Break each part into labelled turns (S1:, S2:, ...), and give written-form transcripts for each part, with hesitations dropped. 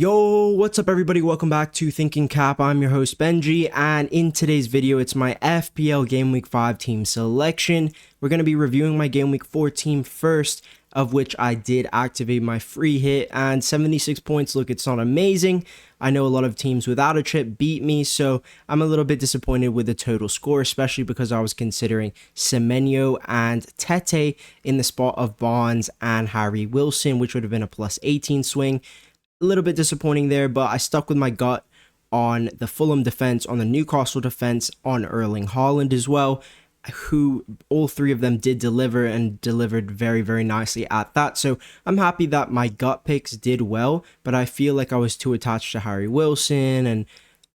S1: Yo, what's up everybody? Welcome back to Thinking Cap. I'm your host Benji, and in today's video it's my FPL Game Week 5 team selection. We're going to be reviewing my Game Week 4 team first, of which I did activate my free hit, and 76 points. Look, it's not amazing. I know a lot of teams without a chip beat me, so I'm a little bit disappointed with the total score, especially because I was considering Semenyo and Tete in the spot of Barnes and Harry Wilson, which would have been a plus 18 swing. A little bit disappointing there, but I stuck with my gut on the Fulham defense, on the Newcastle defense, on Erling Haaland as well, who all three of them did deliver and delivered very, very nicely at that. So I'm happy that my gut picks did well, but I feel like I was too attached to Harry Wilson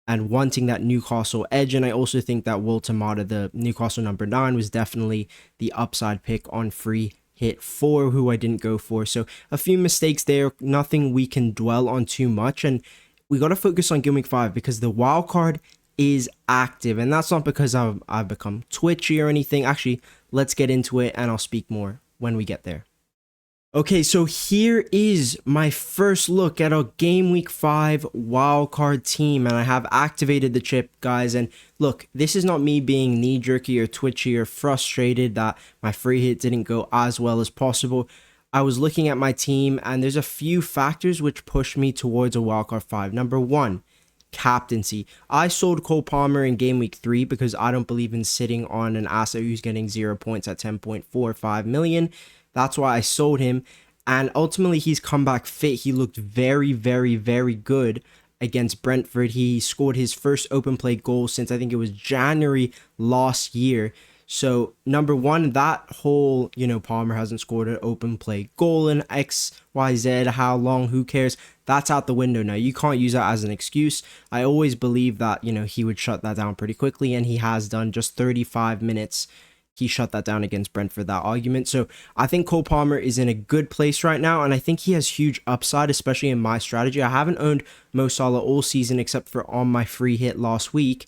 S1: and wanting that Newcastle edge. And I also think that Walter, the Newcastle number 9, was definitely the upside pick on free hit 4, who I didn't go for. So a few mistakes there, nothing we can dwell on too much, and we got to focus on Game Week 5 because the wild card is active, and that's not because I've become twitchy or anything. Actually, let's get into it and I'll speak more when we get there. Okay, so here is my first look at a Game Week 5 wildcard team, and I have activated the chip, guys. And look, this is not me being knee-jerky or twitchy or frustrated that my free hit didn't go as well as possible. I was looking at my team, and there's a few factors which push me towards a wildcard 5. Number 1, captaincy. I sold Cole Palmer in Game Week 3 because I don't believe in sitting on an asset who's getting 0 points at 10.45 million. That's why I sold him, and ultimately he's come back fit. He looked very, very, very good against Brentford. He scored his first open play goal since I think it was January last year. So number one, that whole, Palmer hasn't scored an open play goal in XYZ, how long, who cares? That's out the window now. You can't use that as an excuse. I always believe that, he would shut that down pretty quickly, and he has done. Just 35 minutes. He shut that down against Brentford, that argument. So I think Cole Palmer is in a good place right now, and I think he has huge upside, especially in my strategy. I haven't owned Mo Salah all season except for on my free hit last week,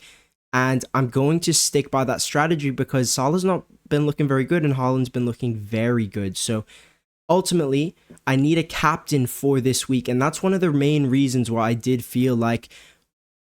S1: and I'm going to stick by that strategy because Salah's not been looking very good and Haaland's been looking very good. So ultimately, I need a captain for this week, and that's one of the main reasons why I did feel like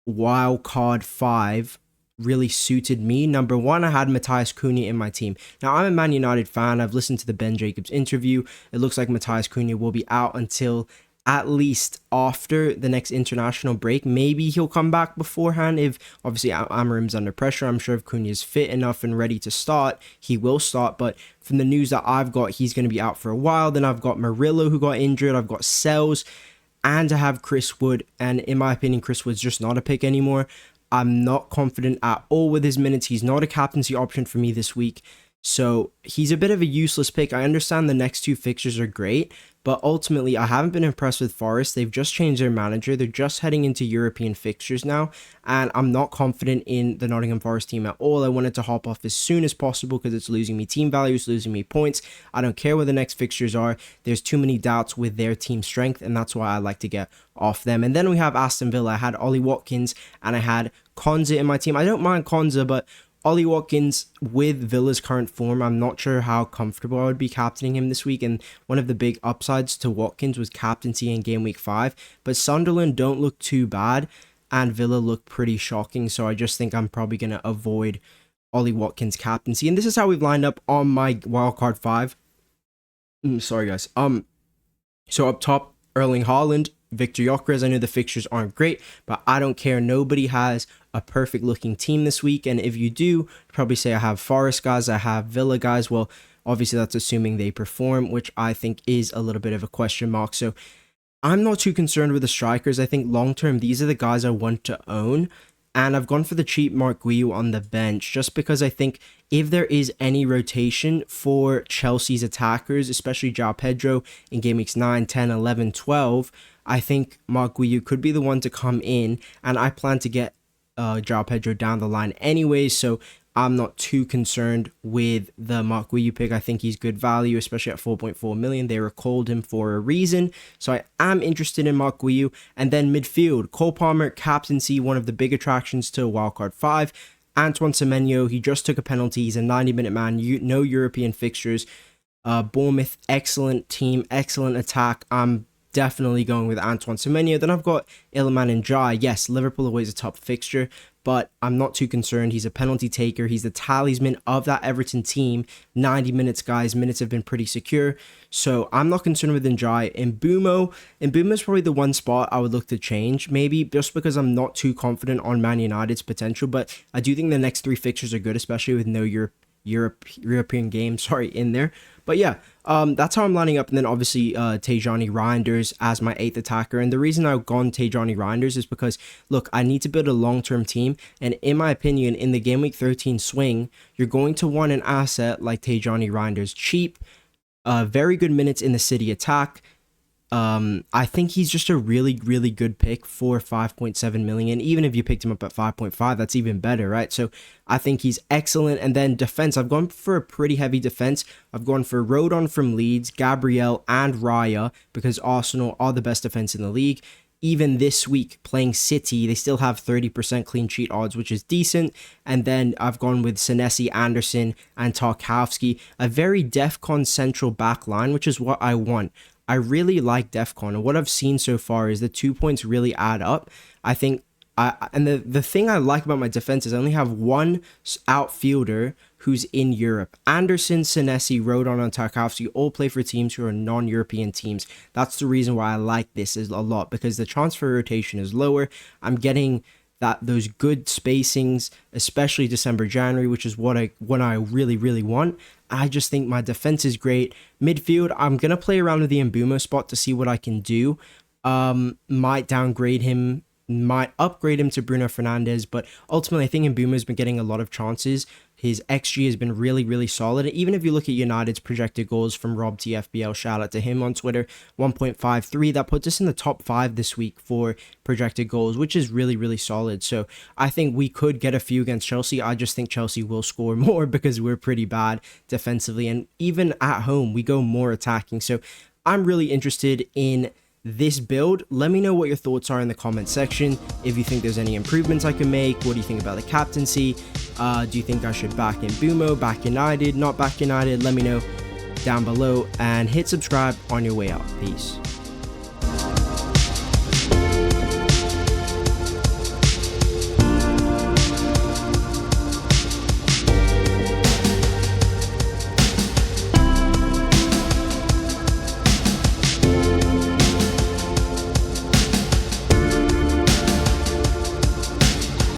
S1: Wildcard 5 really suited me. Number 1, I had Matthias Cunha in my team. Now, I'm a Man United fan. I've listened to the Ben Jacobs interview. It looks like Matthias Cunha will be out until at least after the next international break. Maybe he'll come back beforehand if, obviously, Amarim's under pressure. I'm sure if Cunha is fit enough and ready to start, he will start. But from the news that I've got, he's going to be out for a while. Then I've got Murillo, who got injured. I've got Sells, and I have Chris Wood. And in my opinion, Chris Wood's just not a pick anymore. I'm not confident at all with his minutes. He's not a captaincy option for me this week. So he's a bit of a useless pick. I understand the next 2 fixtures are great, but ultimately I haven't been impressed with Forest. They've just changed their manager. They're just heading into European fixtures now, and I'm not confident in the Nottingham Forest team at all. I wanted to hop off as soon as possible because it's losing me team value, it's losing me points. I don't care what the next fixtures are. There's too many doubts with their team strength, and that's why I like to get off them. And then we have Aston Villa. I had Ollie Watkins and I had Konza in my team. I don't mind Konza, but Ollie Watkins, with Villa's current form, I'm not sure how comfortable I would be captaining him this week. And one of the big upsides to Watkins was captaincy in Game Week 5. But Sunderland don't look too bad, and Villa look pretty shocking. So I just think I'm probably going to avoid Ollie Watkins' captaincy. And this is how we've lined up on my wildcard 5. Sorry, guys. So up top, Erling Haaland, Victor Gyökeres. I know the fixtures aren't great, but I don't care. Nobody has a perfect looking team this week, and if you do, probably say I have Forest guys, I have Villa guys. Well, obviously that's assuming they perform, which I think is a little bit of a question mark. So I'm not too concerned with the strikers. I think long term these are the guys I want to own, and I've gone for the cheap Mark Guiu on the bench just because I think if there is any rotation for Chelsea's attackers, especially João Pedro in game weeks 9, 10, 11, 12, I think Mark Guiu could be the one to come in, and I plan to get João Pedro down the line anyway, so I'm not too concerned with the Mark Guiu pick. I think he's good value, especially at 4.4 million. They recalled him for a reason, so I am interested in Mark Guiu. And then midfield, Cole Palmer, captaincy, one of the big attractions to Wildcard 5. Antoine Semenyo, he just took a penalty. He's a 90-minute man, no European fixtures. Bournemouth, excellent team, excellent attack. I'm definitely going with Antoine Semenyo. Then I've got Iliman Ndiaye. Yes, Liverpool away is a top fixture, but I'm not too concerned. He's a penalty taker. He's the talisman of that Everton team. 90 minutes, guys. Minutes have been pretty secure, so I'm not concerned with Ndiaye. Mbeumo is probably the one spot I would look to change, maybe just because I'm not too confident on Man United's potential, but I do think the next 3 fixtures are good, especially with no European games, in there. But yeah, that's how I'm lining up. And then obviously Tijani Reinders as my 8th attacker. And the reason I've gone Tijani Reinders is because, look, I need to build a long-term team. And in my opinion, in the Game Week 13 swing, you're going to want an asset like Tijani Reinders. Cheap, very good minutes in the City attack. I think he's just a really, really good pick for 5.7 million. Even if you picked him up at 5.5, that's even better, right? So I think he's excellent. And then defense, I've gone for a pretty heavy defense. I've gone for Rodon from Leeds, Gabriel, and Raya, because Arsenal are the best defense in the league. Even this week, playing City, they still have 30% clean sheet odds, which is decent. And then I've gone with Senesi, Anderson, and Tarkowski. A very DEFCON central back line, which is what I want. I really like DEFCON, and what I've seen so far is the 2 points really add up. I think, and the thing I like about my defense is I only have one outfielder who's in Europe. Anderson, Senesi, Rodon, and Tarkowski all play for teams who are non-European teams. That's the reason why I like this a lot, because the transfer rotation is lower. I'm getting those good spacings, especially December, January, which is what I really, really want. I just think my defense is great. Midfield, I'm going to play around with the Mbeumo spot to see what I can do. Might downgrade him, might upgrade him to Bruno Fernandes, but ultimately I think Mbeumo has been getting a lot of chances. His XG has been really, really solid. Even if you look at United's projected goals from Rob TFBL, shout out to him on Twitter, 1.53. That puts us in the top 5 this week for projected goals, which is really, really solid. So I think we could get a few against Chelsea. I just think Chelsea will score more because we're pretty bad defensively. And even at home, we go more attacking. So I'm really interested in this build. Let me know what your thoughts are in the comment section. If you think there's any improvements I can make, what do you think about the captaincy? Do you think I should back in Mbeumo, back United, not back United? Let me know down below, and hit subscribe on your way out. Peace.